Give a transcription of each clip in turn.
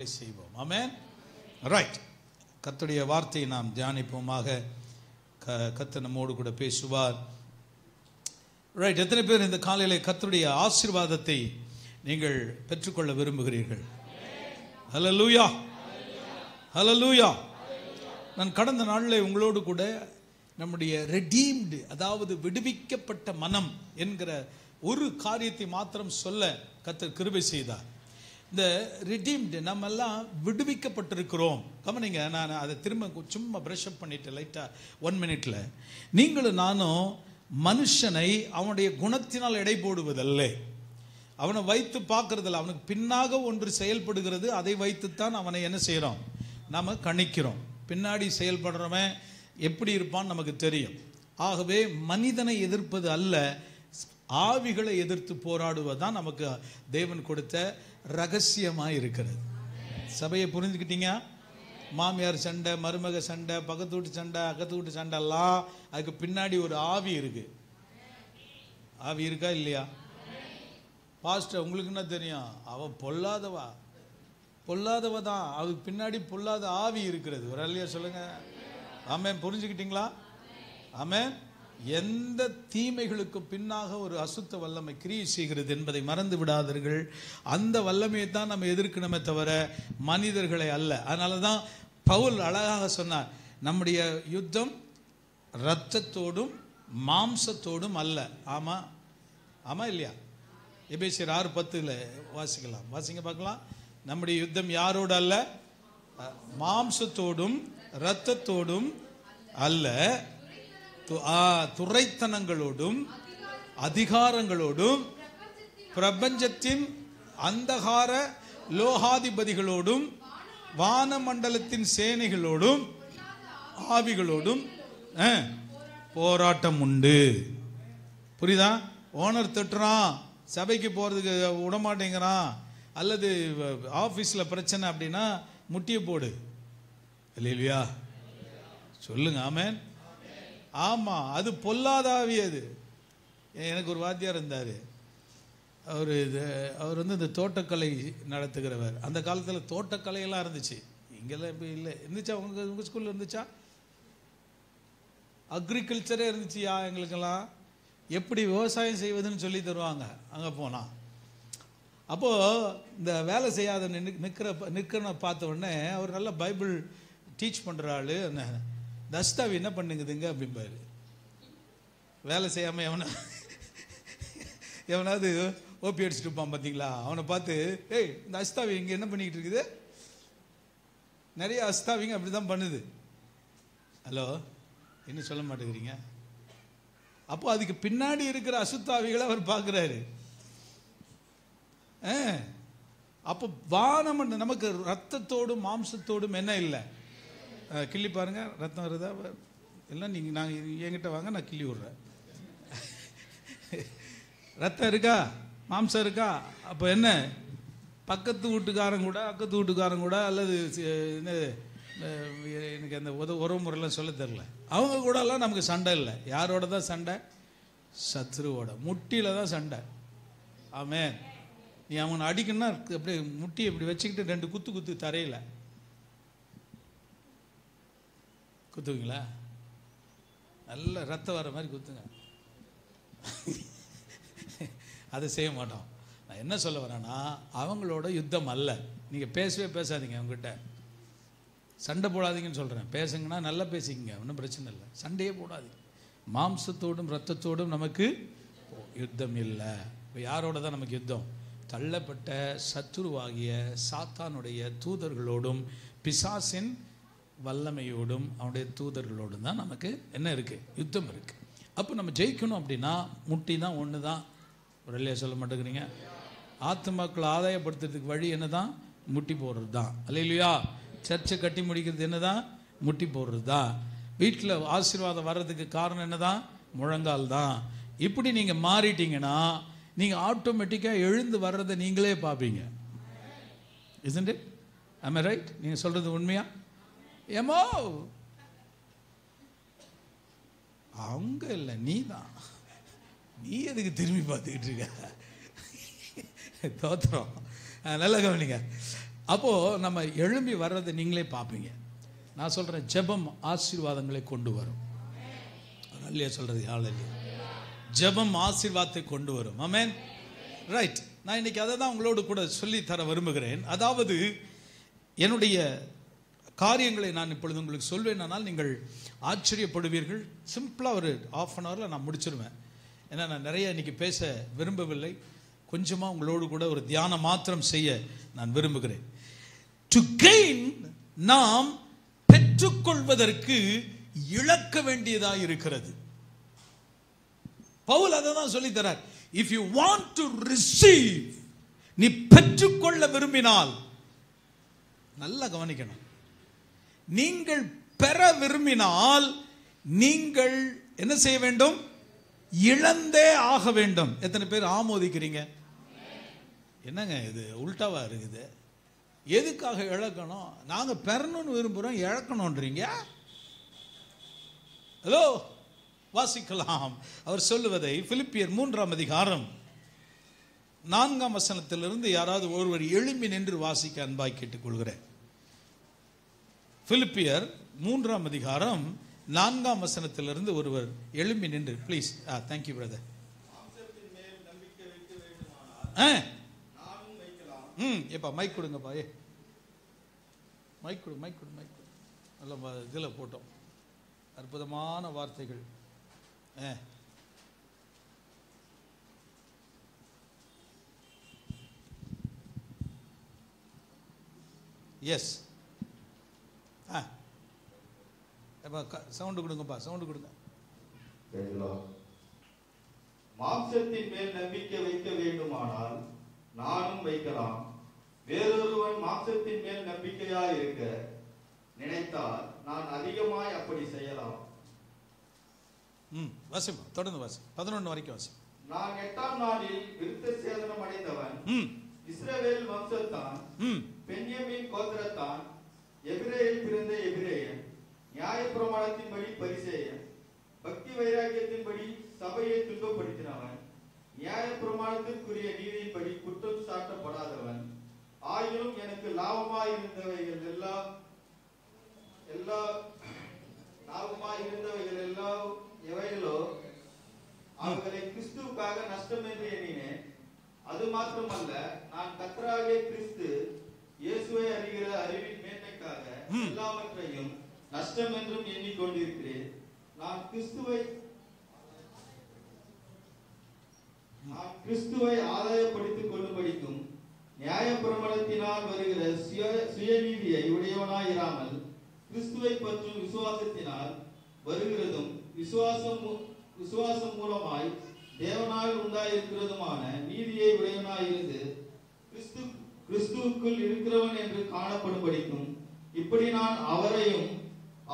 காரியங்களை செய்வோம். ஆமென். ரைட். கர்த்தருடைய வார்த்தையை நாம் தியானிப்போமாக. கர்த்தர் நம்மோடு கூட பேசுவார். ரைட். எத்தனை பேர் இந்த காலையிலே கர்த்தருடைய ஆசீர்வாதத்தை நீங்கள் பெற்றுக்கொள்ள விரும்புகிறீர்கள்? ஹல்லேலூயா, ஹல்லேலூயா. நான் கடந்த நாளில் உங்களோடு கூட நம்முடைய ரெடீம்டு, அதாவது விடுவிக்கப்பட்ட மனம் என்கிற ஒரு காரியத்தை மாத்திரம் சொல்ல கர்த்தர் கிருபை செய்தார். இந்த ரெடீம்டு, நம்ம எல்லாம் விடுவிக்கப்பட்டிருக்கிறோம். கவனிங்க, நான் அதை திரும்ப சும்மா பிரஷ் அப் பண்ணிட்டு லைட்டாக 1 மினிட்ல, நீங்களும் நானும் மனுஷனை அவனுடைய குணத்தினால் எடை போடுவதல்ல, அவனை வைத்து பார்க்கறதில்ல. அவனுக்கு பின்னாக ஒன்று செயல்படுகிறது, அதை வைத்துத்தான் அவனை என்ன செய்கிறோம், நாம் கணிக்கிறோம். பின்னாடி செயல்படுறவன் எப்படி இருப்பான்னு நமக்கு தெரியும். ஆகவே மனிதனை எதிர்ப்பது அல்ல, ஆவிகளை எதிர்த்து போராடுவதுதான் நமக்கு தேவன் கொடுத்த ரகசியமாக இருக்கிறது. சபையை புரிஞ்சுக்கிட்டீங்க? மாமியார் சண்டை, மருமக சண்டை, பக்கத்து வீட்டு சண்டை, அக்கத்து வீட்டு சண்டை எல்லாம் அதுக்கு பின்னாடி ஒரு ஆவி இருக்கு. ஆவி இருக்கா இல்லையா? பாஸ்டர் உங்களுக்கு என்ன தெரியும், அவ பொல்லாதவா தான், அதுக்கு பின்னாடி பொல்லாத ஆவி இருக்கிறது. ஒரு அல்லையா சொல்லுங்க. ஆமென். புரிஞ்சுக்கிட்டீங்களா? ஆமென். எந்த தீமைகளுக்கு பின்னாக ஒரு அசுத்த வல்லமை கிரியை செய்கிறது என்பதை மறந்து விடாதீர்கள். அந்த வல்லமையை தான் நம்ம எதிர்க்கணுமே தவிர மனிதர்களை அல்ல. அதனால தான் பவுல் அழகாக சொன்னார், நம்முடைய யுத்தம் இரத்தத்தோடும் மாம்சத்தோடும் அல்ல. ஆமா, ஆமா இல்லையா? எபேசியர் 6:10 வாசிக்கலாம். வாசிங்க பார்க்கலாம். நம்முடைய யுத்தம் யாரோடு அல்ல? மாம்சத்தோடும் இரத்தத்தோடும் அல்ல, துரைத்தனங்களோடும் அதிகாரங்களோடும் பிரபஞ்சத்தின் அந்தகார லோகாதிபதிகளோடும் வானமண்டலத்தின் சேனைகளோடும் ஆவிகளோடும் போராட்டம் உண்டு. புரியுதா? ஓனர் திட்டுறான், சபைக்கு போகிறதுக்கு விடமாட்டேங்கிறான், அல்லது ஆஃபீஸில் பிரச்சனை அப்படின்னா முட்டியை போடு. இல்லையா? சொல்லுங்க. ஆமென். ஆமாம், அது பொல்லாதாவி. அது எனக்கு ஒரு வாத்தியார் இருந்தார். அவர் வந்து இந்த தோட்டக்கலை நடத்துகிறவர். அந்த காலத்தில் தோட்டக்கலையெல்லாம் இருந்துச்சு, இங்கெல்லாம் இப்போ இல்லை. இருந்துச்சா? உங்கள் ஸ்கூலில் இருந்துச்சா? அக்ரிகல்ச்சரே இருந்துச்சுயா எங்களுக்கெல்லாம். எப்படி விவசாயம் செய்வதுன்னு சொல்லி தருவாங்க அங்கே போனால். அப்போது இந்த வேலை செய்யாத நிற்கிறன பார்த்த உடனே அவர் நல்லா பைபிள் டீச் பண்ணுற ஆள், தஸ்தாவி என்ன பண்ணுங்குதுங்க அப்படிம்பாரு. வேலை செய்யாமல் எவனாவது ஓபி அடிச்சுட்டு இருப்பான் பார்த்தீங்களா, அவனை பார்த்து, ஏய் இந்த அஸ்தாவி இங்கே என்ன பண்ணிக்கிட்டு இருக்குது? நிறைய அஸ்தாவிங்க அப்படி தான் பண்ணுது. ஹலோ, இன்னும் சொல்ல மாட்டேங்கிறீங்க? அப்போ அதுக்கு பின்னாடி இருக்கிற அசுத்தாவிகளை அவர் பார்க்குறாரு. அப்போ வானம் நமக்கு ரத்தத்தோடும் மாம்சத்தோடும் என்ன இல்லை. கிள்ளி பாருங்க, ரத்தம் வருதா? எல்லாம் நீங்கள் நாங்கள் என்கிட்ட வாங்க, நான் கிள்ளி விடுறேன். ரத்தம் இருக்கா, மாம்சம் இருக்கா? அப்போ என்ன, பக்கத்து வீட்டுக்காரங்க கூட அக்கத்து வீட்டுக்காரங்க கூட அல்லது எனக்கு அந்த உறவு முறையெல்லாம் சொல்ல தெரில, அவங்க கூடலாம் நமக்கு சண்டை இல்லை. யாரோட தான் சண்டை? சத்ருவோட. முட்டியில் தான் சண்டை. ஆமென். நீ அவனை அடிக்கணும்னா அப்படியே முட்டியை இப்படி வச்சுக்கிட்டு 2 குத்து தரையில் குத்துவீங்களா? நல்ல ரத்தம் வர மாதிரி குத்துங்க. அதை செய்ய மாட்டோம். நான் என்ன சொல்ல வரேன்னா, அவங்களோட யுத்தம் அல்ல. நீங்கள் பேசவே பேசாதீங்க, அவங்ககிட்ட சண்டை போடாதீங்கன்னு சொல்கிறேன். பேசுங்கன்னா நல்லா பேசிக்கங்க, ஒன்றும் பிரச்சனை இல்லை. சண்டையே போடாதீங்க. மாம்சத்தோடும் இரத்தத்தோடும் நமக்கு யுத்தம் இல்லை. இப்போ யாரோட தான் நமக்கு யுத்தம்? தள்ளப்பட்ட சத்துருவாகிய சாத்தானுடைய தூதர்களோடும் பிசாசின் வல்லமையோடும் அவனுடைய தூதர்களோடும் தான் நமக்கு என்ன இருக்குது? யுத்தம் இருக்குது. அப்போ நம்ம ஜெயிக்கணும் அப்படின்னா முட்டி தான் ஒன்று தான். ஒரு இல்லையா சொல்ல மாட்டேங்கிறீங்க? ஆத்துமாக்களை ஆதாயப்படுத்துறதுக்கு வழி என்ன தான்? முட்டி போடுறது தான். அல்லையா? சர்ச்சை கட்டி முடிக்கிறது என்ன தான்? முட்டி போடுறது தான். வீட்டில் ஆசீர்வாதம் வர்றதுக்கு காரணம் என்ன தான்? முழங்கால் தான். இப்படி நீங்கள் மாறிட்டீங்கன்னா நீங்கள் ஆட்டோமேட்டிக்காக எழுந்து வர்றதை நீங்களே பார்ப்பீங்க. isn't it? am I right? நீங்கள் சொல்கிறது உண்மையா? ஏமோ அவங்க இல்லை, நீ தான். நீ எதுக்கு திரும்பி பார்த்துக்கிட்டு இருக்க? தோத்துறோம். நல்லா கவனிங்க. அப்போ நம்ம எழும்பி வர்றதை நீங்களே பார்ப்பீங்க. நான் சொல்றேன், ஜெபம் ஆசீர்வாதங்களை கொண்டு வரும். அல்லேலூயா சொல்றது, ஹல்லேலூயா. ஜெபம் ஆசீர்வாதத்தை கொண்டு வரும். ஆமென். ரைட். நான் இன்னைக்கு அதை தான் உங்களோடு கூட சொல்லி தர விரும்புகிறேன். அதாவது என்னுடைய காரியங்களை நான் இப்பொழுது உங்களுக்கு சொல்வேனால் நீங்கள் ஆச்சரியப்படுவீர்கள். சிம்பிளாக ஒரு 1/2 an hour நான் முடிச்சிருவேன். ஏன்னா நான் நிறைய இன்னைக்கு பேச விரும்பவில்லை. கொஞ்சமாக உங்களோடு கூட ஒரு தியானம் மாத்திரம் செய்ய நான் விரும்புகிறேன். டு கெயின், நாம் பெற்றுக்கொள்வதற்கு இழக்க வேண்டியதாக இருக்கிறது. பவுல் அதை தான் சொல்லி தரார். If you want to receive, நீ பெற்றுக்கொள்ள விரும்பினால், நல்லா கவனிக்கணும், நீங்கள் பெற விரும்பினால் நீங்கள் என்ன செய்ய வேண்டும்? இழந்தே ஆக வேண்டும். எத்தனை பேர் ஆமோதிக்கிறீங்க? என்னங்க இது உல்டாவா இருக்குது? எதுக்காக இழக்கணும்? நாங்க பெறணும்னு விரும்புறோம், இழக்கணும்ன்றீங்க. ஹலோ, வாசிக்கலாம் அவர் சொல்லுவதை. பிலிப்பியர் 3ஆம் அதிகாரம் 4ஆம் வசனத்திலிருந்து யாராவது ஒருவர் எழும்பி நின்று வாசிக்க அன்பாய் கேட்டுக்கொள்கிறேன். பிலிப்பியர் 3ஆம் அதிகாரம் 4ஆம் வசனத்திலிருந்து ஒருவர் எழும்பி நின்று ப்ளீஸ். Thank you brother. எப்பா மைக் கொடுங்கப்பா. மைக் கொடு, மைக் கொடு, மைக் கொடு. நல்ல இதில் போட்டோம். அற்புதமான வார்த்தைகள். எஸ். சவுண்ட் கொடுங்கப்பா, சவுண்ட் கொடுங்க. மாம்சத்தின் மேல் நம்பிக்கை வைக்க வேண்டுமானால் நானும் வைக்கலாம். வேறொருவன் மாம்சத்தின் மேல் நம்பிக்கையாய் இருக்க நினைத்தால் நான் அதிகமாய் அப்படி செய்யலாம். வாசிப்பா, தொடர்ந்து வாசி. 11 வரைக்கும் வாசி. நான் 8ஆம் நாளில் விருத்த சேதனம் அடைந்தவன், இஸ்ரவேல் வம்சத்தான், பென்யமீன் கோத்திரத்தான், எபிரேயில் பிறந்த எபிரேயன், நியாயப்பிரமாணத்தின்படி பரிசேயன், பக்தி வைராக்கியத்தின்படி சபையை துன்பப்படுத்தினவன், நியாயப்பிரமாணத்திற்குரிய நீதியின்படி குற்றம் சாட்டப்படாதவன், ஆயினும் எனக்கு லாபமாயிருந்தவைகள் எல்லாம் எவைகளோ அவர்களை கிறிஸ்துவுக்காக நஷ்டம் என்று எண்ணினேன். அது மாத்திரமல்ல, நான் கர்த்தராகிய கிறிஸ்து இயேசுவை அறிகிற அறிவின் மேன்மைக்காக எல்லாவற்றையும் நஷ்டம் என்றும் எண்ணிக்கொண்டிருக்கிறேன். நான் கிறிஸ்துவை ஆதாயப்படுத்திக் கொள்ளும்படிக்கும் நியாயப்பிரமாணத்தினால் வருகிற சுயநீதியை உடையவனாயிராமல் கிறிஸ்துவை பற்றும் விசுவாசத்தினால் வருகிறதும் விசுவாசம் மூலமாய் தேவனால் உண்டாயிருக்கிறதுமான நீதியை உடையவனாயிருந்து கிறிஸ்துவுக்குள் இருக்கிறவன் என்று காணப்படும்படிக்கும், இப்படி நான் அவரையும்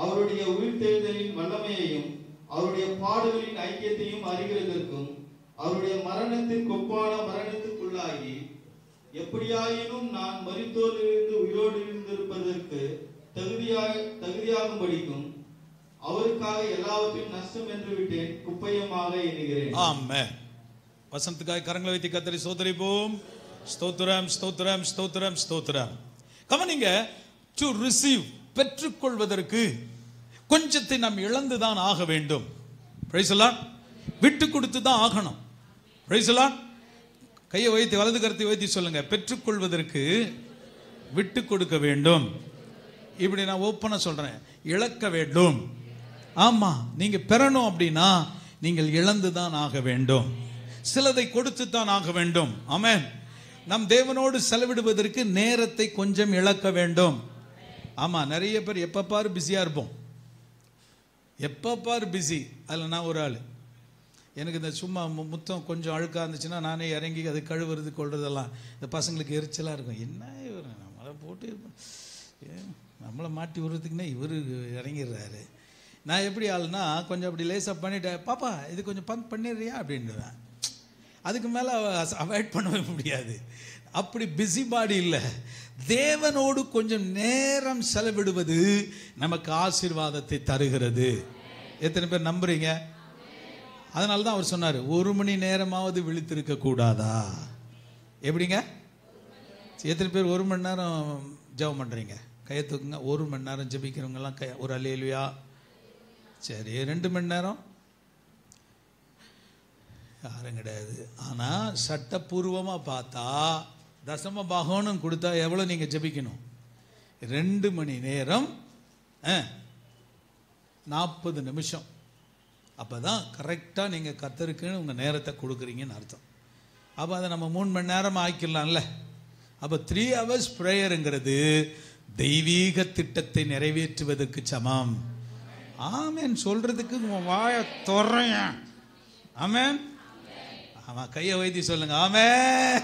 அவருடைய உயிர்த்தெழுதலின் வல்லமையையும் அவருடைய பாடுகளின் ஐக்கியத்தையும் அறிகிறதற்கும் அவருடைய மரணத்திற்கொப்பான மரணத்துக்குள்ளாகி எப்படியாயினும் நான் மரித்தோரிலிருந்து உயிரோடு இருந்திருப்பதற்கு தகுதியாகும்படிக்கும் அவருக்காக எல்லாவற்றையும் நஷ்டம் என்று விட்டேன், குப்பையமாக எண்ணுகிறேன். ஆமென். வசனத்துக்காக கரங்களை வைத்து கர்த்தரை ஸ்தோத்திரிப்போம். ஸ்தோத்திரம், ஸ்தோத்திரம், ஸ்தோத்திரம், ஸ்தோத்திரம். கவனிங்க, டு ரிசீவ், பெற்றுக்கொள்வதற்கு கொஞ்சத்தை நாம் இழந்துதான் ஆக வேண்டும். Praise the Lord. விட்டு கொடுத்து தான் ஆகணும். Praise the Lord. கையை வைத்து வலது கரத்தை வைத்து சொல்லுங்க, பெற்றுக்கொள்வதற்கு விட்டு கொடுக்க வேண்டும். இப்படி நான் ஓப்பனா சொல்றேன், இழக்க வேண்டும். ஆமா, நீங்க பெறணும் அப்படின்னா நீங்கள் இழந்துதான் ஆக வேண்டும். சிலதை கொடுத்து தான் ஆக வேண்டும். ஆமென். நம் தேவனோடு செலவிடுவதற்கு நேரத்தை கொஞ்சம் இழக்க வேண்டும். ஆமா, நிறைய பேர் எப்ப பாரு பிஸியா இருப்போம், எப்ப பாரு பிஸி. அதில் நான் ஒரு ஆள். எனக்கு இந்த சும்மா முத்தம் கொஞ்சம் அழுக்காக இருந்துச்சுன்னா நானே இறங்கி அது கழுவுறது கொள்றதெல்லாம் இந்த பசங்களுக்கு எரிச்சலாக இருக்கும். என்ன இவர் நம்மளை போட்டு நம்மளை மாட்டி விடுறதுக்குன்னே இவர் இறங்கிடுறாரு. நான் எப்படி ஆளுனா கொஞ்சம் அப்படி லேசாக பண்ணிட்டேன், பாப்பா இது கொஞ்சம் பண்ணிடுறியா அப்படின்னுவேன். அதுக்கு மேலே அவாய்ட் பண்ணவே முடியாது. அப்படி பிஸி பாடி இல்லை. தேவனோடு கொஞ்சம் நேரம் செலவிடுவது நமக்கு ஆசீர்வாதத்தை தருகிறது. எத்தனை பேர் நம்புறீங்க? அதனால தான் அவர் சொன்னார், 1 மணி நேரமாவது விழித்திருக்க கூடாதா? எப்படிங்க? எத்தனை பேர் 1 மணி நேரம் ஜெபம் பண்ணுறீங்க? கையை தூக்குங்க. 1 மணி நேரம் ஜெபிக்கிறவங்கெல்லாம் ஒரு அல்லேலூயா. சரி, 2 மணி நேரம் யாரும் கிடையாது. ஆனால் சட்டப்பூர்வமாக பார்த்தா தசம பாகம்னு கொடுத்தா எவ்வளோ நீங்கள் ஜெபிக்கணும்? 2 மணி நேரம் 40 நிமிஷம். அப்போ தான் கரெக்டாக நீங்கள் கர்த்தருக்குன்னு உங்கள் நேரத்தை கொடுக்குறீங்கன்னு அர்த்தம். அப்போ அதை நம்ம 3 மணி நேரம் ஆக்கிடலாம்ல. அப்போ 3 hours ப்ரேயருங்கிறது தெய்வீக திட்டத்தை நிறைவேற்றுவதற்கு சமம். ஆமேன் சொல்றதுக்கு உன் வாயை தொறைய. ஆமேன். ஆமாம், கையை வைத்தி சொல்லுங்க ஆமேன்.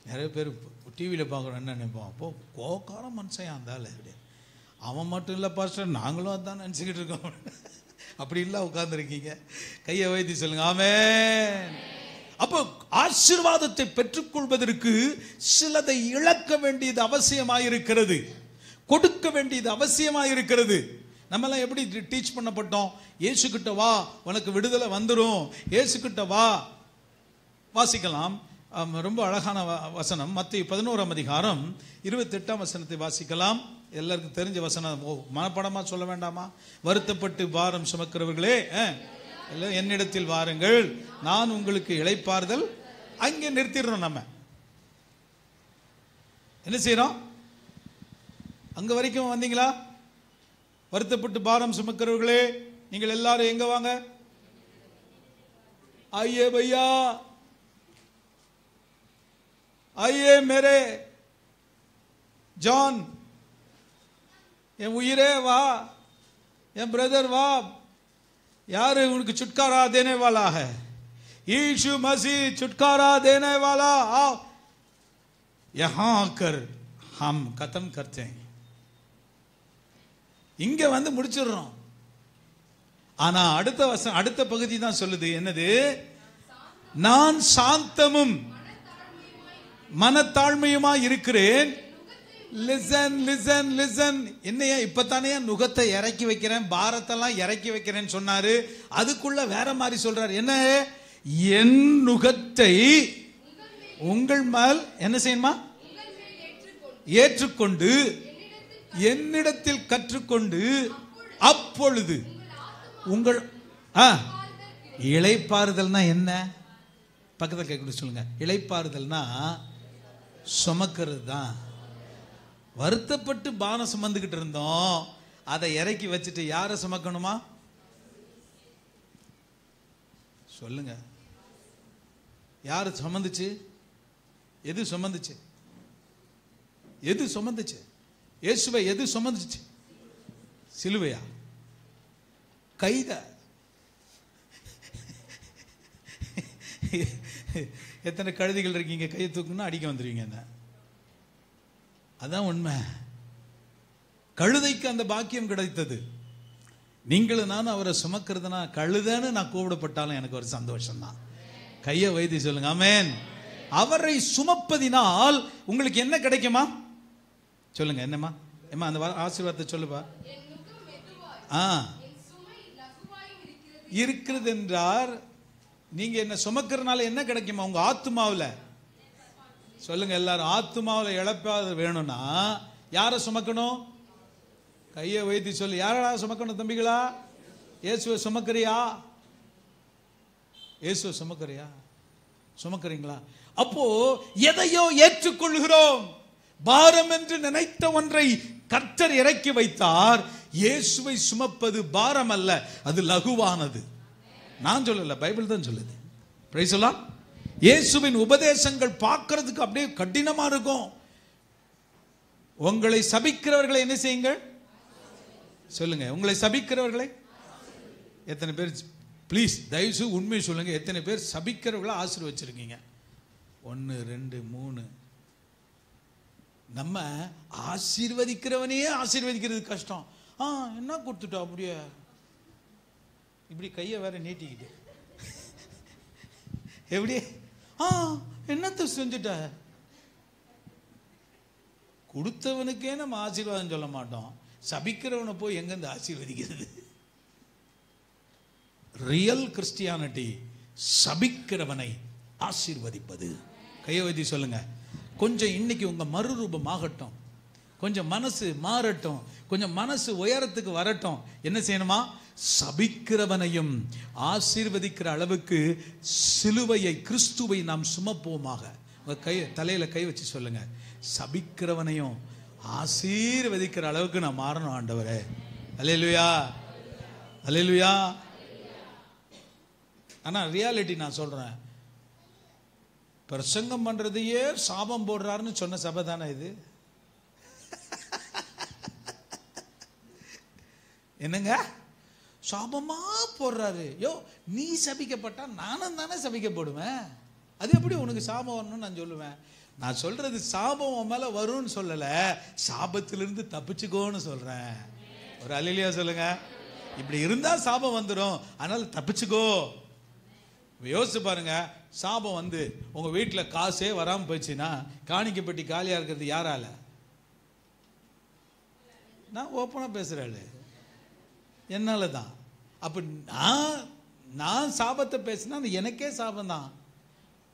நிறைய பேர் டிவியில் பார்க்குறோம், என்ன நினைப்போம், அப்போ கோக்கார மனுஷன் இருந்தாலும் அப்படி அவன் மட்டும் இல்லை பாஸ்டர், நாங்களும் அதான் நினச்சிக்கிட்டு இருக்கோம். அப்படி இல்லை உட்கார்ந்துருக்கீங்க. கையை வைத்தி சொல்லுங்க ஆமேன். அப்போ ஆசீர்வாதத்தை பெற்றுக்கொள்வதற்கு சிலதை இழக்க வேண்டியது அவசியமாயிருக்கிறது, கொடுக்க வேண்டியது அவசியமாயிருக்கிறது. நம்மெல்லாம் எப்படி டீச் பண்ணப்பட்டோம்? இயேசுகிட்ட வா, உனக்கு விடுதலை வந்துடும், இயேசுகிட்ட வா. வாசிக்கலாம், ரொம்ப அழகான வசனம். மத்தேயு 11ஆம் அதிகாரம் 28ஆம் வசனத்தை வாசிக்கலாம். எல்லாருக்கும் தெரிஞ்ச வசனம், மனப்படமா சொல்ல வேண்டாமா? வருத்தப்பட்டு பாரம் சுமக்கிறவர்களே என்னிடத்தில் வாருங்கள், நான் உங்களுக்கு இளைப்பாறுதல். அங்கே நிறுத்திடுறோம். நம்ம என்ன செய்யறோம்? அங்க வரைக்கும் வந்தீங்களா? வருத்தப்பட்டு பாரம் சுமக்கிறவர்களே நீங்கள் எல்லாரும் எங்க வாங்க? आइए भैया, आइए मेरे जॉन, என் உயிரே வா, என் பிரதர் வா, यार उनको छुटकारा देने वाला है, यीशु मसीह छुटकारा देने वाला, आओ यहां आकर हम खत्म करते हैं. இங்க வந்து முடிச்சிடுறோம். ஆனா அடுத்த பகுதி தான் சொல்லுது, என்னது? நான் சாந்தமும் மனத்தாழ்மையுமாய் இருக்கிறேன். Listen listen listen. என்னையா இப்பத்தானே நுகத்தை இறக்கி வைக்கிறேன், பாரத்தெல்லாம் இறக்கி வைக்கிறேன்னு சொன்னாரு. அதுக்குள்ள வேற மாதிரி சொல்றாரு. என்ன? என் நுகத்தை உங்கள் மேல் என்ன செய்யணுமா? ஏற்றுக்கொண்டு என்னிடத்தில் கற்றுக்கொண்டு அப்பொழுது உங்கள் இளைப்பாறுதல்னா என்ன? பக்கத்தில் கேட்க சொல்லுங்க. இளைப்பாறுதல்னா சுமக்கிறது தான். வருத்தப்பட்டு பானம் சுமந்துக்கிட்டு இருந்தோம், அதை இறக்கி வச்சுட்டு யாரை சுமக்கணுமா? சொல்லுங்க. யாரு சுமந்துச்சு? எது சுமந்துச்சு? எது சுமந்துச்சு? இயேசுவை எது சுமந்துச்சு? சிலுவையா? கைத? எத்தனை கழுதிகள் இருக்கீங்க, கையை தூக்குன்னா அடிக்க வந்துருவீங்க. என்ன? அதான் உண்மை. கழுதைக்கு அந்த பாக்கியம் கிடைத்தது. நீங்களும் நானும் அவரை சுமக்கிறதுனா, கழுதைன்னு நான் கூப்பிடப்பட்டாலும் எனக்கு ஒரு சந்தோஷம் தான். கையை வைத்தி சொல்லுங்க ஆமென். அவரை சுமப்பதினால் உங்களுக்கு என்ன கிடைக்குமா? சொல்லுங்க. என்னம்மா? ஏமா அந்த ஆசீர்வாதத்தை சொல்லுப்பா. இருக்கிறது என்றார். நீங்க என்ன சுமக்கிறதுனால என்ன கிடைக்குமா? உங்க ஆத்துமாவில் சொல்லுங்க எல்லாரும். ஆத்துமாவில் இழப்பாது வேணும்னா யாரை சுமக்கணும்? கையை வைத்து சொல்லு. யாரா சுமக்கணும் தம்பிகளா? இயேசுவை சுமக்கிறியா? இயேசுவை சுமக்கிறியா? சுமக்கிறீங்களா? அப்போ எதையோ ஏற்றுக்கொள்கிறோம். பாரம் என்று நினைத்த ஒன்றை கர்த்தர் இறக்கி வைத்தார். இயேசுவை சுமப்பது பாரம் அல்ல, அது லகுவானது. நான் சொல்லல, பைபிள் தான் சொல்லுது. பிரைஸ் எல்லாம். இயேசுவின் உபதேசங்கள் பார்க்கிறதுக்கு அப்படியே கடினமா இருக்கும். உங்களை சபிக்கிறவர்களை என்ன செய்யுங்கள்? சொல்லுங்க. உங்களை சபிக்கிறவர்களை எத்தனை பேர், ப்ளீஸ் தயவுசு உண்மையை சொல்லுங்க, எத்தனை பேர் சபிக்கிறவர்களை ஆசீர்வச்சிருக்கீங்க? 1 2 3. நம்ம ஆசீர்வதிக்கிறவனையே ஆசீர்வதிக்கிறது கஷ்டம். என்ன கொடுத்துட்டோம் அப்படியே, இப்படி கையை வேற நீட்டிக்கிட்டு எப்படி என்னத்தை செஞ்சுட்ட? கொடுத்தவனுக்கே நம்ம ஆசீர்வாதம் சொல்ல மாட்டோம், சபிக்கிறவனை போய் எங்கிருந்து ஆசீர்வதிக்கிறது? Real Christianity சபிக்கிறவனை ஆசீர்வதிப்பது. கையை வைத்து சொல்லுங்க. கொஞ்சம் இன்னைக்கு உங்க மறுரூபம் ஆகட்டும், கொஞ்சம் மனசு மாறட்டும், கொஞ்சம் மனசு உயரத்துக்கு வரட்டும். என்ன செய்யணுமா? சபிக்கிறவனையும் ஆசீர்வதிக்கிற அளவுக்கு சிலுவையை, கிறிஸ்துவை நாம் சுமப்போமாக. உங்க கை தலையில கை வச்சு சொல்லுங்க, சபிக்கிறவனையும் ஆசீர்வதிக்கிற அளவுக்கு நான் மாறணும் ஆண்டவரே. அல்லேலூயா, அல்லேலூயா. ஆனா ரியாலிட்டி நான் சொல்றேன், பிரசங்கம் பண்றதையே சாபம் போடுறாருன்னு சொன்ன சபை தானே இது? என்னங்க சாபமா போடுறாரு? யோ, நீ சபிக்கப்பட்டா நானும் தானே சபிக்கப்படுவேன். அது எப்படி உனக்கு சாபம் வரணும்னு நான் சொல்லுவேன்? நான் சொல்றது சாபம் உன் மேல வரும்னு சொல்லல, சாபத்திலிருந்து தப்பிச்சுக்கோன்னு சொல்றேன். ஒரு அல்லேலூயா சொல்லுங்க. இப்படி இருந்தா சாபம் வந்துடும், அதனால தப்பிச்சுக்கோ. யோசிச்சு பாருங்க, சாபம் வந்து உங்க வீட்டுல காசே வராம போயிடுச்சுன்னா காணிக்கை பெட்டி காலியா இருக்கிறது யாரால? நான் ஓப்பனா பேசுறேன், என்னால தான். அப்ப நான் சாபத்தை பேசினா அது எனக்கே சாபம் தான்,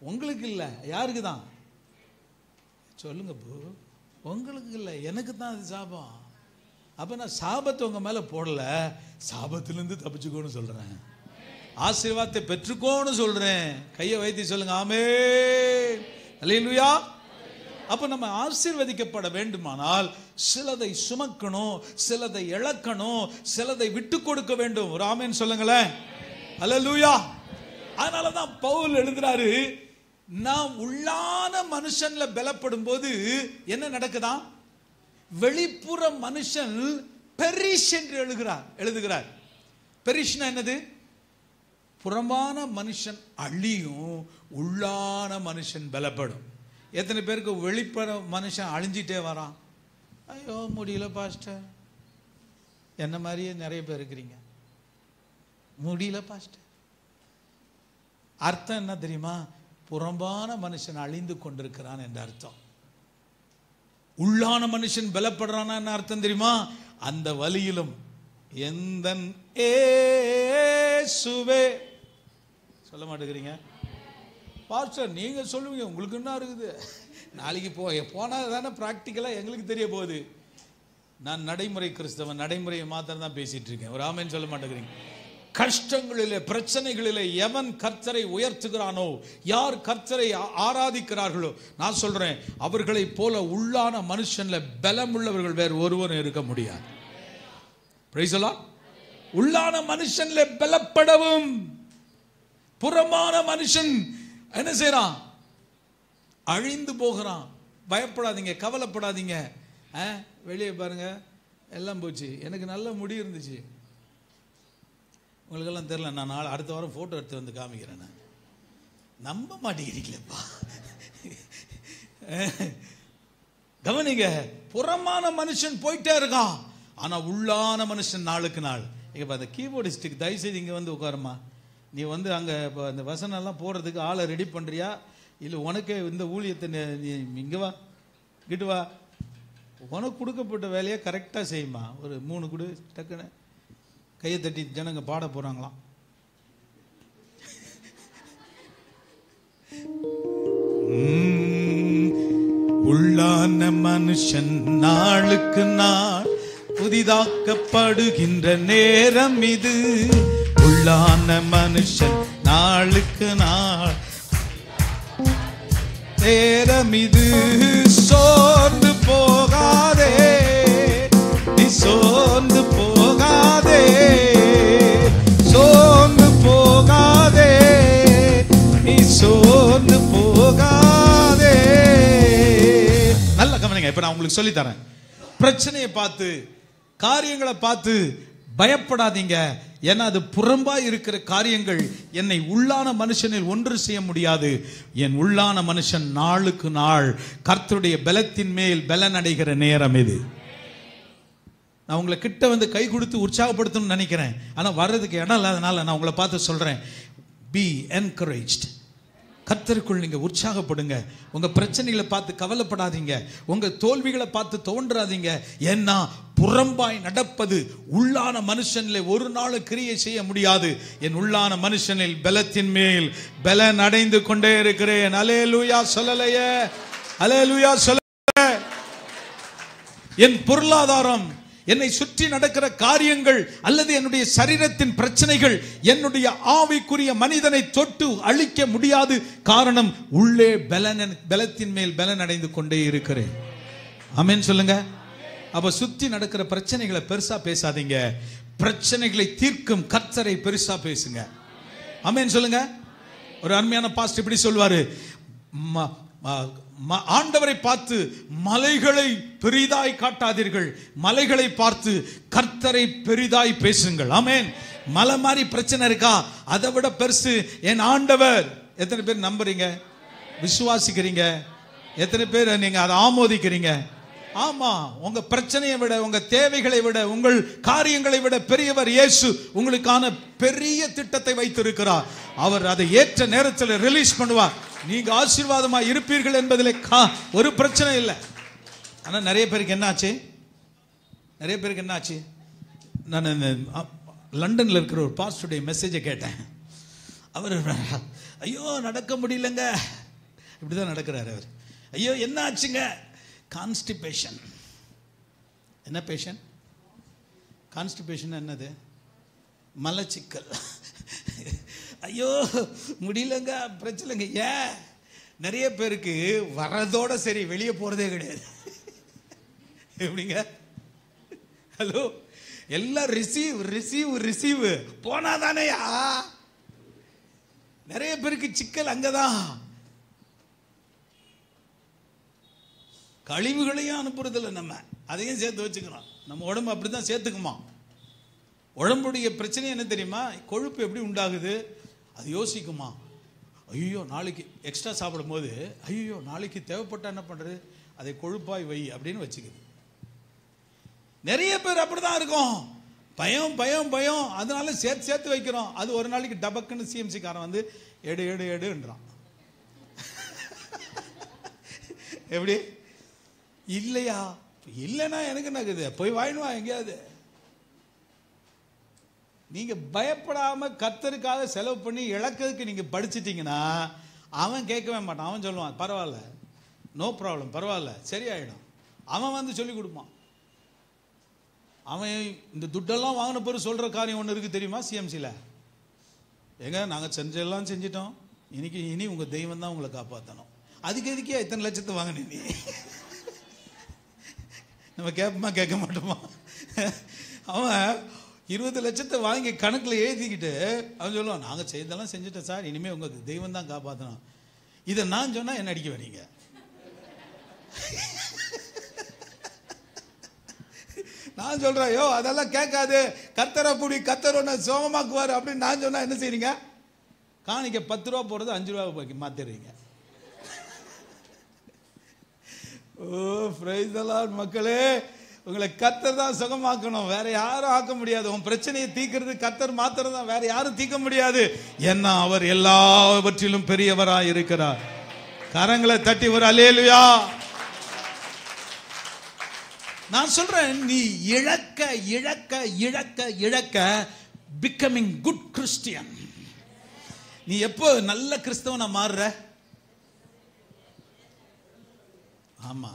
உங்களுக்கு இல்ல. யாருக்கு தான் சொல்லுங்க ப்ரோ? உங்களுக்கு இல்ல, எனக்கு தான் அது சாபம். அப்ப நான் சாபத்தை உங்க மேல போடல, சாபத்திலிருந்து தப்பிச்சுக்கோன்னு சொல்றேன், ஆசீர்வாதத்தை பெற்றுக்கோன்னு சொல்றேன். கையை வைத்து சொல்லுங்க ஆமென், அல்லேலூயா. அப்ப நம்ம ஆசீர்வதிக்கப்பட வேண்டுமானால் சிலதை சுமக்கணும், சிலதை இழக்கணும், சிலதை விட்டு கொடுக்க வேண்டும். ஒரு ஆமென் சொல்லுங்களேன், அல்லேலூயா. அதனாலதான் பவுல் எழுதுறாரு, நாம் உள்ளான மனுஷன்ல பலப்படும் போது என்ன நடக்குதா? வெளிப்புற மனுஷன் பெரிஷ் என்று எழுதுகிறார். பெரிஷ்னா என்னது? புறம்பான மனுஷன் அழியும், உள்ளான மனுஷன் பலப்படும். எத்தனை பேருக்கு வெளிப்புற மனுஷன் அழிஞ்சிட்டே வரான்? ஐயோ முடியல பாஸ்டர், என்ன மாதிரியே நிறைய பேர் இருக்கிறீங்க, முடியல பாஸ்டர். அர்த்தம் என்ன தெரியுமா? புறம்பான மனுஷன் அழிந்து கொண்டிருக்கிறான் என்ற அர்த்தம். உள்ளான மனுஷன் பலப்படுறானா என்ன அர்த்தம் தெரியுமா? அந்த வழியிலும் எந்தன் இயேசுவே. சொல்ல மாட்டேங்கிறீங்க பாஸ்டர், நீங்க சொல்லுவீங்க, உங்களுக்கு என்ன இருக்குது? நாளைக்கு போனா தானே பிராக்டிக்கலா எங்களுக்கு தெரிய போகுது. நான் நடைமுறை கிறிஸ்தவன், நடைமுறையை மாத்திரம் தான் பேசிட்டு இருக்கேன். ஒரு ஆமென் சொல்ல மாட்டேங்கிறீங்க. கஷ்டங்களிலே, பிரச்சனைகளிலே எவன் கர்த்தரை உயர்த்துகிறானோ, யார் கர்த்தரை ஆராதிக்கிறார்களோ, நான் சொல்றேன், அவர்களை போல உள்ளான மனுஷன்ல பலமுள்ளவர்கள் வேறு ஒருவரும் இருக்க முடியாது. Praise the Lord. உள்ளான மனுஷன்ல பலப்படவும், புறமான மனுஷன் என்ன செய்யறான்? அழிந்து போகிறான். பயப்படாதீங்க, கவலைப்படாதீங்க. வெளியே பாருங்க, எல்லாம் போச்சு. எனக்கு நல்ல முடி இருந்துச்சு, உங்களுக்கெல்லாம் தெரியல. நான் அடுத்த வாரம் போட்டோ எடுத்து வந்து காமிக்கிறேன். நான் நம்ப மாட்டேங்கிறீங்களேப்பா. கவனிங்க, புறமான மனுஷன் போயிட்டே இருக்கான், ஆனா உள்ளான மனுஷன் நாளுக்கு நாள். இங்க அந்த கீபோர்டிஸ்டுக்கு தயவு செய்து இங்க வந்து உட்காருமா. நீ வந்து அங்க அந்த வசனம் எல்லாம் போடுறதுக்கு ஆளை ரெடி பண்றியா, இல்ல உனக்கே இந்த ஊழியத்தை நீ இங்க வா, கிட்டு வா, உனக்கு கொடுக்கப்பட்ட வேலையை கரெக்டா செய்யுமா. ஒரு 3 கொடு, டக்குன்னு கையை தட்டி ஜனங்க பாட போறாங்களாம். உள்ளான மனுஷன் நாளுக்கு நாள் புதிதாக்கப்படுகின்ற நேரம் இது. உள்ளான மனுஷன் நாளுக்கு நாள் நேரம் இது. சோர்ந்து போகாதே, நீ சோர்ந்து போகாதே, சோர்ந்து போகாதே, நீ சோர்ந்து போகாதே. நல்ல கவனிங்க, இப்ப நான் உங்களுக்கு சொல்லி தரேன். பிரச்சனையை பார்த்து, காரியங்களை பார்த்து பயப்படாதீங்க. ஏன்னா அது புறம்பாய் இருக்கிற காரியங்கள் என்னை உள்ளான மனுஷனில் ஒன்று செய்ய முடியாது. என் உள்ளான மனுஷன் நாளுக்கு நாள் கர்த்தருடைய பலத்தின் மேல் பலன் அடைகிற நேரம் இது. நான் உங்களை கிட்ட வந்து கை கொடுத்து உற்சாகப்படுத்தணும்னு நினைக்கிறேன், ஆனா வர்றதுக்கு இடம் இல்லாதனால நான் உங்களை பார்த்து சொல்றேன், பி என்கரேஜ்ட். கர்த்தருக்குள் நீங்க உற்சாகப்படுங்க. உங்க பிரச்சனைகளை பார்த்து கவலைப்படாதீங்க, உங்க தோல்விகளை பார்த்து தோன்றாதீங்க. ஏன்னா புறம்பாய் நடப்பது உள்ளான மனுஷனில் ஒரு நாள் கிரியை செய்ய முடியாது. என் உள்ளான மனுஷனில் பலத்தின் மேல் பலன் அடைந்து கொண்டே இருக்கிறேன். அல்லேலூயா சொல்லலையே. அல்லேலூயா சொல்லுங்க. என் பொருளாதாரம், என்னை சுற்றி நடக்கிற காரியங்கள் அல்லது என்னுடைய சரீரத்தின் பிரச்சனைகள் என்னுடைய ஆவிக்குரிய மனிதனை தொட்டு அழிக்க முடியாது. காரணம், உள்ளே பலத்தின் மேல் பலன் அடைந்து கொண்டே இருக்கிறேன். ஆமென் சொல்லுங்க. அப்ப சுத்தி நடக்கிற பிரச்சனைகளை பெருசா பேசாதீங்க. பிரச்சனைகளை தீர்க்கும் கர்த்தரை பெருசா பேசுங்க. ஆமென் சொல்லுங்க. ஒரு அருமையான பாஸ்டர் இப்படி சொல்வாரு, ஆண்டவரை பார்த்து மலைகளை பெரிதாய் காட்டாதீர்கள், மலைகளை பார்த்து கர்த்தரை பெரிதாய் பேசுங்கள். ஆமென். மலை மாதிரி பிரச்சனை இருக்கா, அதை விட பெருசு என் ஆண்டவர். எத்தனை பேர் நம்புறீங்க, விசுவாசிக்கிறீங்க? எத்தனை பேர் நீங்க அதை ஆமோதிக்கிறீங்க? ஆமா, உங்க பிரச்சனையை விட, உங்க தேவைகளை விட, உங்கள் காரியங்களை விட பெரியவர் இயேசு உங்களுக்கான பெரிய திட்டத்தை வைத்திருக்கிறார். அவர் அதை ஏற்ற நேரத்தில் ரிலீஸ் பண்ணுவார். நீங்க ஆசீர்வாதமா இருப்பீர்கள் என்பதிலே ஒரு பிரச்சனை இல்லை. ஆனா நிறைய பேருக்கு என்னாச்சு, நான் லண்டன்ல இருக்கிற ஒரு பாஸ்டருடைய மெசேஜை கேட்டேன். அவர் ஐயோ நடக்க முடியலங்க, இப்படிதான் நடக்கிறார் அவர். ஐயோ என்ன ஆச்சுங்க? கான்ஸ்டிபேஷன். என்ன பேஷன்? கான்ஸ்டிபேஷன் என்னது? மலச்சிக்கல். ஐயோ முடியலங்க, பிரச்சனைங்க. ஏன்? நிறைய பேருக்கு வரதோட சரி, வெளியே போறதே கிடையாது. எப்படிங்க? ஹலோ, எல்லாம் ரிசீவ் போனாதானேயா. நிறைய பேருக்கு சிக்கல் அங்கதான். கழிவுகளையும் அனுப்புறதில்லை, நம்ம அதையும் சேர்த்து வச்சுக்கிறோம். நம்ம உடம்பு அப்படிதான் சேர்த்துக்குமா. உடம்புடைய பிரச்சனை என்ன தெரியுமா? கொழுப்பு எப்படி உண்டாகுது அது யோசிக்குமா. ஐயோ நாளைக்கு எக்ஸ்ட்ரா சாப்பிடும் போது, ஐயோ நாளைக்கு தேவைப்பட்டா என்ன பண்றது, அதை கொழுப்பாய் வை அப்படின்னு வச்சுக்குது. நிறைய பேர் அப்படிதான் இருக்கும். பயம் பயம் பயம், அதனால சேர்த்து வைக்கிறோம். அது ஒரு நாளைக்கு டபக்குன்னு சிஎம்சி காரன் வந்து எடுன்றான். எப்படி? இல்லையா? இல்லைன்னா எனக்கு என்னக்குது, போய் வாங்கினுவா எங்கேயாவது. நீங்க பயப்படாம கர்த்தருக்காக செலவு பண்ணி இழக்கிறதுக்கு நீங்க படிச்சிட்டீங்கன்னா அவன் கேட்கவே மாட்டான். அவன் சொல்லுவான் பரவாயில்ல, நோ ப்ராப்ளம், பரவாயில்ல, சரியாயிடும். அவன் வந்து சொல்லி கொடுப்பான். அவன் இந்த துட்டெல்லாம் வாங்கின பிறகு சொல்ற காரியம் ஒன்று இருக்கு தெரியுமா? சிஎம்சியில் ஏங்க நாங்கள் செஞ்செல்லாம் செஞ்சிட்டோம், இனி உங்க தெய்வம் தான் உங்களை காப்பாற்றணும். அதுக்கு எதுக்கே இத்தனை லட்சத்தை வாங்கினேன் நீ? நம்ம கேட்போமா கேட்க மாட்டோமா? அவன் 20 லட்சத்தை வாங்கி கணக்கில் எழுதிக்கிட்டு அவன் சொல்லுவான், நாங்கள் செய்தெல்லாம் செஞ்சுட்டோம் சார், இனிமேல் உங்களுக்கு தெய்வம் தான் காப்பாற்றணும். இதை நான் சொன்னால் என்ன அடிக்க வரீங்க? நான் சொல்றேன், யோ அதெல்லாம் கேட்காது, கத்தரை புடி, கத்தர் ஒன்று சோகமாக்குவார் அப்படின்னு நான் சொன்னா என்ன செய்றீங்க? காணிக்க 10 ரூபா போடுறது 5 ரூபா மாத்திடுறீங்க. ஓ பிரைஸ் தி லார்ட். மக்களே, உங்களை கத்தர் தான் சுகமாக்கணும், வேற யாரும் ஆக்க முடியாது. உன் பிரச்சனையை தீர்க்கிறது கத்தர் மாத்திரம் தான், வேற யாரும் தீர்க்க முடியாது. ஏன்னா அவர் எல்லாவற்றிலும் பெரியவராய் இருக்கிறார். கரங்களை தட்டி ஒரு அல்லேலூயா. நான் சொல்றேன், நீ இழக்க இழக்க இழக்க இழக்க பிகமிங் குட் கிறிஸ்டியன். நீ எப்போ நல்ல கிறிஸ்தவனா மாறுற? ஆமா,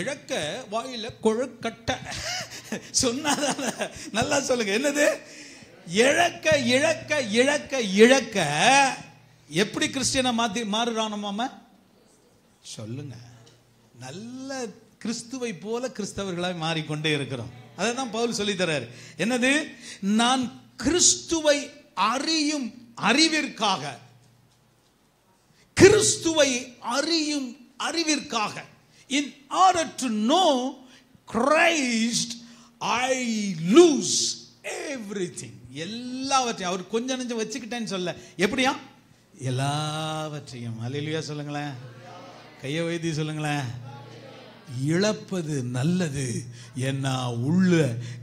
இழக்க வாயில கொழுக்கட்டை சொன்னாதான. நல்லா சொல்லுங்க, என்னது? இழக்க இழக்க இழக்க இழக்க எப்படி கிறிஸ்டியனா மாறுறானோமாம சொல்லுங்க. நல்ல கிறிஸ்துவை போல கிறிஸ்தவர்களாய் மாறிக்கொண்டே இருக்கிறோம். அதை தான் பவுல் சொல்லி தர்றாரு. என்னது? நான் கிறிஸ்துவை அறியும் அறிவிற்காக, கிறிஸ்துவை அறியும் அறிவிற்காக, in order to know Christ I lose everything. எல்லாவற்றையும் அவர் கொஞ்சம் நெஞ்சம் வச்சுக்கிட்டேன்னு சொல்ல, எப்படியா? எல்லாவற்றையும். அல்லேலூயா சொல்லுங்களேன், கையை வைத்தி சொல்லுங்களேன். இழப்பது நல்லது, என்ன உள்ள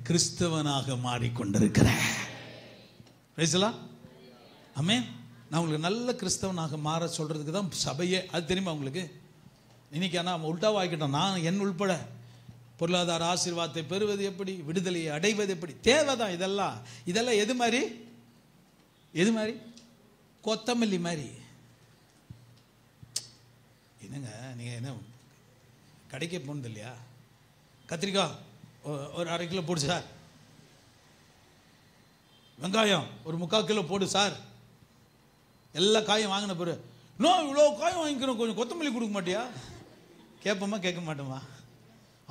கிறிஸ்தவனாக மாறிக்கொண்டிருக்கிறேன். ஆமென். நான் உங்களுக்கு நல்ல கிறிஸ்தவனாக மாற சொல்றதுக்கு தான் சபையே. அது தெரியுமா உங்களுக்கு? இன்னைக்கு ஆனால் உள்டாவா ஆக்கிட்டோம். நான் என் உள்பட பொருளாதார ஆசீர்வாதத்தை பெறுவது எப்படி, விடுதலையை அடைவது எப்படி, தேவைதான். இதெல்லாம் எது மாதிரி? எது மாதிரி? கொத்தமல்லி மாதிரி. என்னங்க நீங்கள் என்ன கடைக்கே போனது இல்லையா? கத்திரிக்காய் ஒரு 1/2 கிலோ போடு சார், வெங்காயம் ஒரு 3/4 கிலோ போடு சார். எல்லா காயும் வாங்கின பிறகு இவ்வளோ காயும் வாங்கிக்கிறோம், கொஞ்சம் கொத்தமல்லி கொடுக்க மாட்டியா? கேட்போமா கேட்க மாட்டோமா?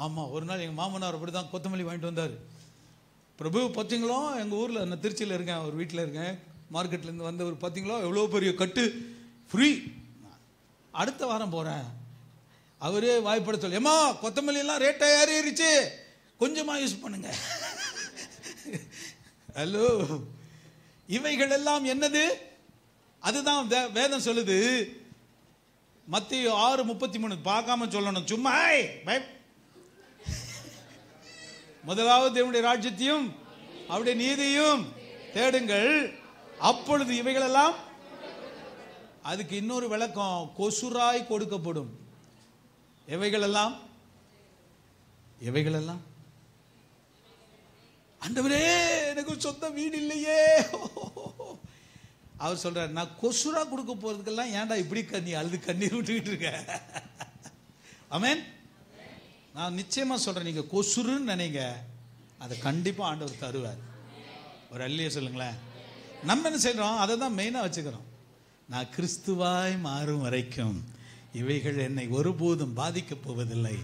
ஆமாம், ஒரு நாள் எங்கள் மாமனார் அப்படி தான் கொத்தமல்லி வாங்கிட்டு வந்தார். பிரபு பார்த்தீங்களோ, எங்கள் ஊரில் நான் திருச்சியில் இருக்கேன், ஒரு வீட்டில் இருக்கேன், மார்க்கெட்லேருந்து வந்த ஒரு பார்த்தீங்களோ எவ்வளோ பெரிய கட்டு ஃப்ரீ. அடுத்த வாரம் போகிறேன், அவரே வாய்ப்பட சொல்லி, ஏம்மா கொத்தமல்லி எல்லாம் ரேட்டாக ஏறிடுச்சு, கொஞ்சமாக யூஸ் பண்ணுங்க. ஹலோ, இவைகள் எல்லாம் என்னது? அதுதான் வேதம் சொல்லுது. மத்தேயு 6:33 பார்க்காம சொல்லணும், சும்மா முதலாவது தேவனுடைய ராஜ்யத்தையும் அவருடைய நீதியும் தேடுங்கள், அப்பொழுது இவைகளெல்லாம். அதுக்கு இன்னொரு விளக்கம், கொசுராய் கொடுக்கப்படும். எவைகளெல்லாம்? எவைகளெல்லாம்? ஆண்டவரே எனக்கு சொந்த வீடு இல்லையே. அவர் சொல்றார், நான் கொசுரா கொடுக்க போறதுக்கெல்லாம் ஏன்டா இப்படி கண்ணீர் விட்டுக்கிட்டு இருக்க? ஆமென். நான் நிச்சயமா சொல்றேன், நீங்க கொசுருன்னு நினைங்க, அதை கண்டிப்பா ஆண்டவர் தருவார். ஒரு அல்லையே சொல்லுங்களேன். நம்ம என்ன செய்யறோம்? அதை தான் மெயினா வச்சுக்கிறோம். நான் கிறிஸ்துவாய் மாறும் வரைக்கும் இவைகள் என்னை ஒருபோதும் பாதிக்கப் போவதில்லை.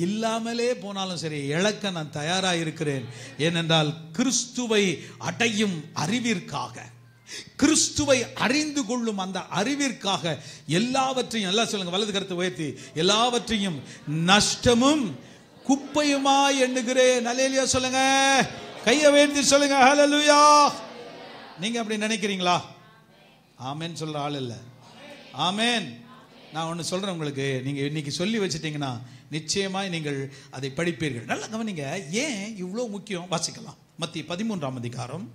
இல்லாமலே போனாலும் சரி, இழக்க நான் தயாராக இருக்கிறேன். ஏனென்றால் கிறிஸ்துவை அடையும் அறிவிற்காக, கிறிஸ்துவை அறிந்து கொள்ளும் அந்த அறிவிற்காக எல்லாவற்றையும், எல்லாம் சொல்லுங்க, வலது கருத்தை உயர்த்தி, எல்லாவற்றையும் நஷ்டமும் குப்பையுமாய் எண்ணுகிறேன். அல்லேலூயா சொல்லுங்க, கையை உயர்த்தி சொல்லுங்க, ஹல்லேலூயா. நீங்க அப்படி நினைக்கிறீங்களா? ஆமென் சொல்ற ஆள் இல்லை. ஆமென். நான் ஒன்று சொல்றேன் உங்களுக்கு, நீங்க இன்னைக்கு சொல்லி வச்சிட்டீங்கன்னா நிச்சயமாய் நீங்கள் அதை படிப்பீர்கள். நல்லா கவனிங்க, ஏன் இவ்வளோ முக்கியம்? வாசிக்கலாம். மத்தேயு 13ஆம் அதிகாரம்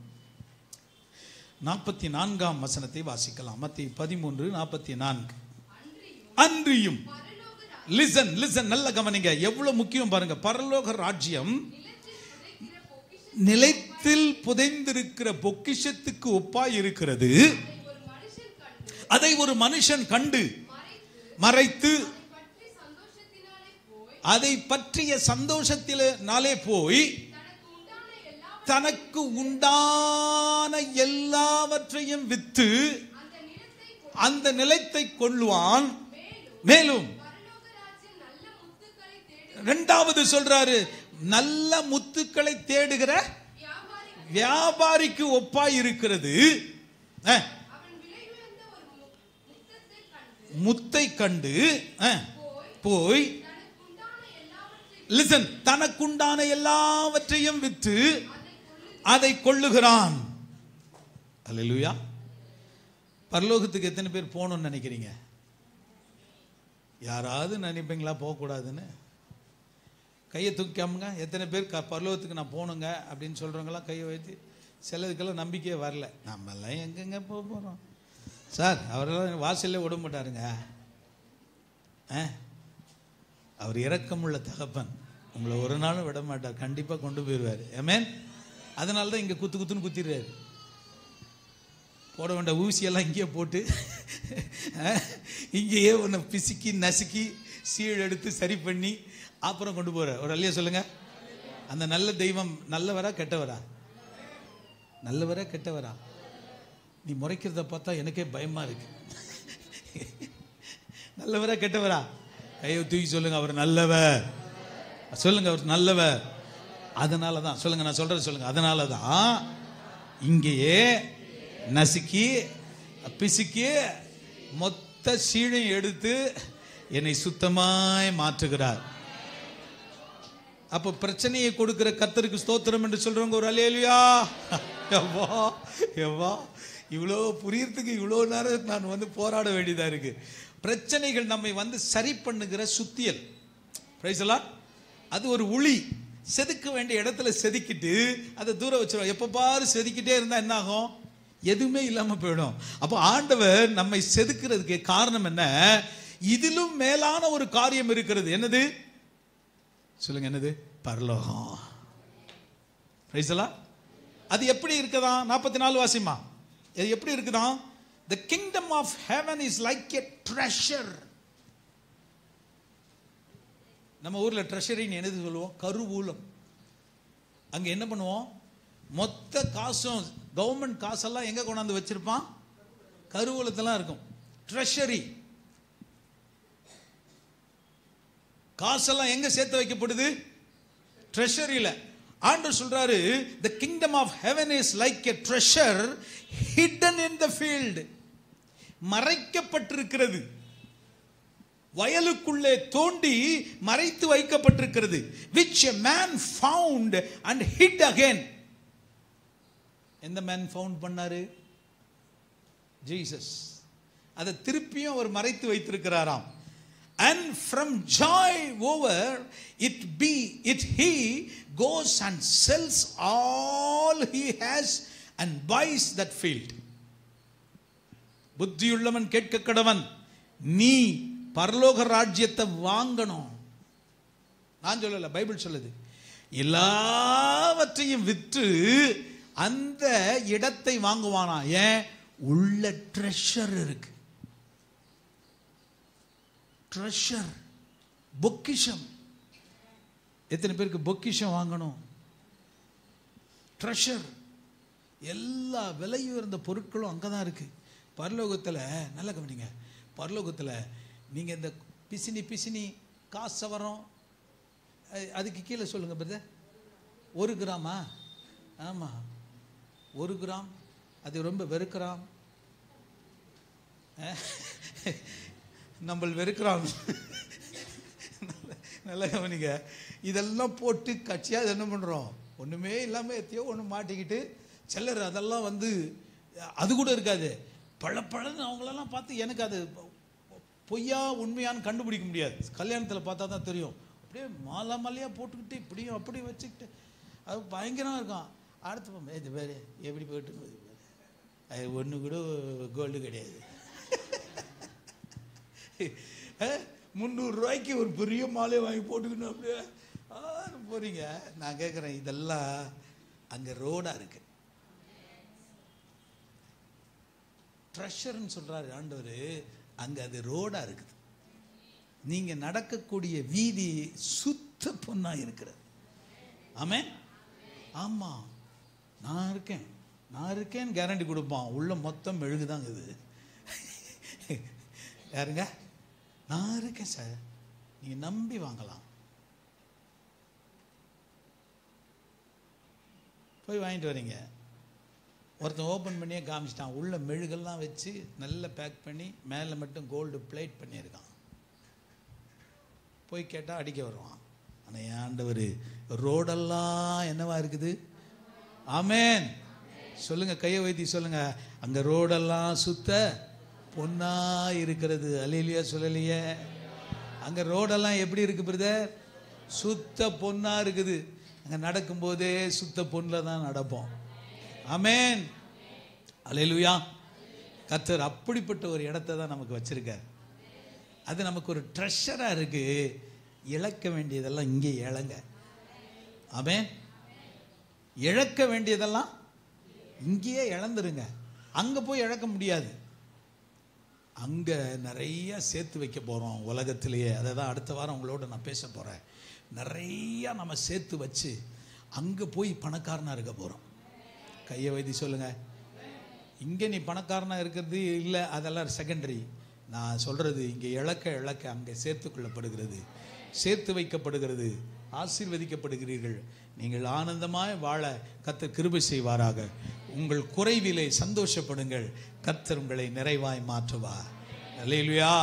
44ஆம் வசனத்தை வாசிக்கலாம். மத்தேயு 13:44. அன்றியும், லிசன் லிசன், நல்ல கவனிங்க, எவ்வளவு முக்கியம் பாருங்க. பரலோக ராஜ்யம் நிலைத்தில் புதைந்திருக்கிற பொக்கிஷத்துக்கு ஒப்பாய் இருக்கிறது. அதை ஒரு மனுஷன் கண்டு மறைத்து அதை பற்றிய சந்தோஷத்தினாலே போய் தனக்கு உண்டான எல்லாவற்றையும் வித்து அந்த நிலத்தை கொள்ளுவான். மேலும் இரண்டாவது சொல்றாரு, நல்ல முத்துக்களை தேடுகிற வியாபாரிக்கு ஒப்பாய் இருக்கிறது. முத்தை கண்டு போய், லிசன், தனக்குண்டான எல்லாவற்றையும் விற்று அதை கொள்ளுகிறான். அல்லேலூயா. பரலோகத்துக்கு எத்தனை பேர் போகணும்னு நினைக்கிறீங்க? யாராவது நினைப்பீங்களா போகக்கூடாதுன்னு? கையை தூக்காமுங்க. எத்தனை பேர் பரலோகத்துக்கு நான் போகணுங்க அப்படின்னு சொல்றவங்களாம் கையை வைத்து. சிலதுக்கெல்லாம் நம்பிக்கையே வரல. நம்மெல்லாம் எங்கெங்க போக போகிறோம் சார்? அவரெல்லாம் வாசல்ல விட மாட்டாருங்க. அவர் இரக்கமுள்ள தகப்பன், உங்களை ஒரு நாளும் விட மாட்டார், கண்டிப்பா கொண்டு போயிடுவார். ஆமென். அதனால தான் இங்க குத்துன்னு குத்திடுறாரு. போட வேண்டிய ஊசியெல்லாம் இங்கேயே போட்டு இங்கேயே ஒன்று பிசுக்கி நசுக்கி சீழ் எடுத்து சரி பண்ணி அப்புறம் கொண்டு போற. ஒரு அல்லையா சொல்லுங்க. அந்த நல்ல தெய்வம் நல்லவரா கெட்டவரா? நல்லவரா கெட்டவரா? நீ முறைக்கிறத பார்த்தா எனக்கே பயமா இருக்கு. நல்லவரா கெட்டவரா? கையை தூக்கி சொல்லுங்க, அவர் நல்லவர். சொல்லுங்க, அவர் நல்லவர். அதனால தான் சொல்லுங்க, நான் சொல்றது சொல்லுங்க. அதனால தான் இங்கேயே நசுக்கி பிசுக்கி மொத்த சீழையும் எடுத்து என்னை சுத்தமாய் மாற்றுகிறார். அப்ப பிரச்சனையை கொடுக்கிற கர்த்தருக்கு ஸ்தோத்திரம் என்று சொல்றவங்க ஒரு அல்லேலூயா. எவ்வா எவ்வா, இவ்வளோ புரியறதுக்கு இவ்வளோ நேரம் நான் போராட வேண்டியதா இருக்கு. பிரச்சனைகள் நம்மை சரி பண்ணுகிற சுத்தியல். பிரைஸ் எல்லாம். அது ஒரு உளி. செதுக்க வேண்டிய இடத்துல செதுக்கிட்டு அதை தூரம் வச்சிருவோம். எப்ப பாரு செதுக்கிட்டே இருந்தா என்ன ஆகும்? எதுவுமே இல்லாம போயிடும். அப்போ ஆண்டவர் நம்மை செதுக்கிறதுக்கு காரணம் என்ன? இதிலும் மேலான ஒரு காரியம் இருக்கிறது. என்னது சொல்லுங்க? என்னது? பரலோகம். பிரைஸ் எல்லாம். அது எப்படி இருக்குதா? 44 வாசிமா. அது எப்படி இருக்குதா? The kingdom of heaven is like a treasure. நம்ம ஊர்ல ட்ரெஷரின்னு என்னது சொல்லுவோம்? கருவூலம். அங்க என்ன பண்ணுவோம்? மொத்த காசும் கவர்மெண்ட் காசெல்லாம் எங்க கொண்டாந்து வச்சிருப்பான்? கருவூலத்தெல்லாம் இருக்கும். ட்ரெஷரி. காசெல்லாம் எங்க சேர்த்து வைக்கப்படுது? ட்ரெஷரியில. ஆண்டவர் சொல்றாரு, the kingdom of heaven is like a treasure hidden in the field. மறைக்கப்பட்டிருக்கிறது, வயலுக்குள்ளே தோண்டி மறைத்து வைக்கப்பட்டிருக்கிறது. which a man found and hid again. எந்த மேன் ஃபவுண்ட் பண்ணாரு? ஜீசஸ். அதை திருப்பியும் அவர் மறைத்து வைத்திருக்கிறாராம். And from joy over it he goes and sells all he has and buys that field. புத்தியுள்ளவன் கேட்க கடவன். நீ பரலோக ராஜ்யத்தை வாங்கணும். நான் சொல்லல, பைபிள் சொல்லுது. எல்லாவற்றையும் விற்று அந்த இடத்தை வாங்குவானா. ஏன்? உள்ள ட்ரெஷர் இருக்கு. ட்ரெஷர், பொக்கிஷம். எத்தனை பேருக்கு பொக்கிஷம் வாங்கணும்? ட்ரெஷர். எல்லா விலையுயர்ந்த பொருட்களும் அங்கதான் இருக்கு. பரலோகத்தில் நல்ல கவனிங்க, பரலோகத்தில் நீங்க இந்த பிசினி காசு வரும், அதுக்கு கீழே சொல்லுங்க பிரதர். 1 கிராமா? ஆமா, 1 கிராம். அது ரொம்ப வெறுக்கிறான், நம்ம வெறுக்கிறான். நல்ல கவனிங்க. இதெல்லாம் போட்டு கட்சியாக என்ன பண்ணுறோம்? ஒன்றுமே இல்லாமல் எத்தையோ ஒன்று மாட்டிக்கிட்டு சிலர் அதெல்லாம் வந்து அது கூட இருக்காது. பழன்னு அவங்களெல்லாம் பார்த்து எனக்கு அது பொய்யா உண்மையான்னு கண்டுபிடிக்க முடியாது. கல்யாணத்தில் பார்த்தா தான் தெரியும். அப்படியே மாலையாக போட்டுக்கிட்டு இப்படியும் அப்படி வச்சுக்கிட்டு அது பயங்கரமாக இருக்கும். அடுத்து இது வேறு எப்படி போயிட்டு அது ஒன்று கூட கோல்டு கிடையாது. 300 ரூபாய்க்கு ஒரு பெரிய மாலையை வாங்கி போட்டுக்கணும் அப்படியே போறீங்க. நான் கேட்குறேன், இதெல்லாம் அங்கே ரோடாக இருக்கு. ட்ரெஷர்ன்னு சொல்றாரு ஆண்டவர். அங்கே அது ரோடாக இருக்குது. நீங்கள் நடக்கக்கூடிய வீதி சுத்த பொண்ணா இருக்கிறது. ஆமென். ஆமாம், நான் இருக்கேன்னு கேரண்டி கொடுப்பான். உள்ள மொத்தம் மெழுகுதாங்க இது. யாருங்க? நான் இருக்கேன் சார், நீங்க நம்பி வாங்கலாம். போய் வாங்கிட்டு வரீங்க. ஒருத்தன் ஓப்பன் பண்ணியே காமிச்சிட்டான். உள்ள மெழுகெல்லாம் வச்சு நல்லா பேக் பண்ணி மேலே மட்டும் கோல்டு பிளேட் பண்ணியிருக்கான். போய் கேட்டால் அடிக்க வருவான். ஆனால் என் ஆண்டவர் ரோடெல்லாம் என்னவா இருக்குது? ஆமென். சொல்லுங்க, கையை வைத்தி சொல்லுங்க, அங்க ரோடெல்லாம் சுத்த பொன்னா இருக்கிறது. அல்லேலூயா சொல்லலையே. அங்க ரோடெல்லாம் எப்படி இருக்கு பிரதர்? சுத்த பொன்னா இருக்குது. அங்க நடக்கும் போதே சுத்த பொன்ல தான் நடப்போம். ஆமென். அல்லேலூயா. கர்த்தர் அப்படிப்பட்ட ஒரு இடத்தை தான் நமக்கு வச்சிருக்கார். அது நமக்கு ஒரு ட்ரெஷரா இருக்கு. இழக்க வேண்டியதெல்லாம் இங்கே இழங்க. ஆமென். இழக்க வேண்டியதெல்லாம் இங்கேயே இழந்துருங்க. அங்க போய் இழக்க முடியாது. அங்க நிறைய சேர்த்து வைக்க போறோம் உலகத்திலேயே. அதை தான் அடுத்த வாரம் உங்களோட நான் பேச போறேன். நிறைய நம்ம சேர்த்து வச்சு அங்க போய் பணக்காரனா இருக்க போறோம். கையை வைத்தி சொல்லுங்க. இங்க நீ பணக்காரனா இருக்கிறது இல்லை, அதெல்லாம் செகண்டரி. நான் சொல்றது இங்க இழக்க அங்கே சேர்த்து கொள்ளப்படுகிறது, சேர்த்து வைக்கப்படுகிறது, ஆசீர்வதிக்கப்படுகிறீர்கள். நீங்கள் ஆனந்தமாய் வாழ கர்த்தர் கிருபை செய்வாராக. உங்கள் குறைவிலே சந்தோஷப்படுங்கள், கர்த்தர் உங்களை நிறைவாய் மாற்றுவார். அல்லேலூயா.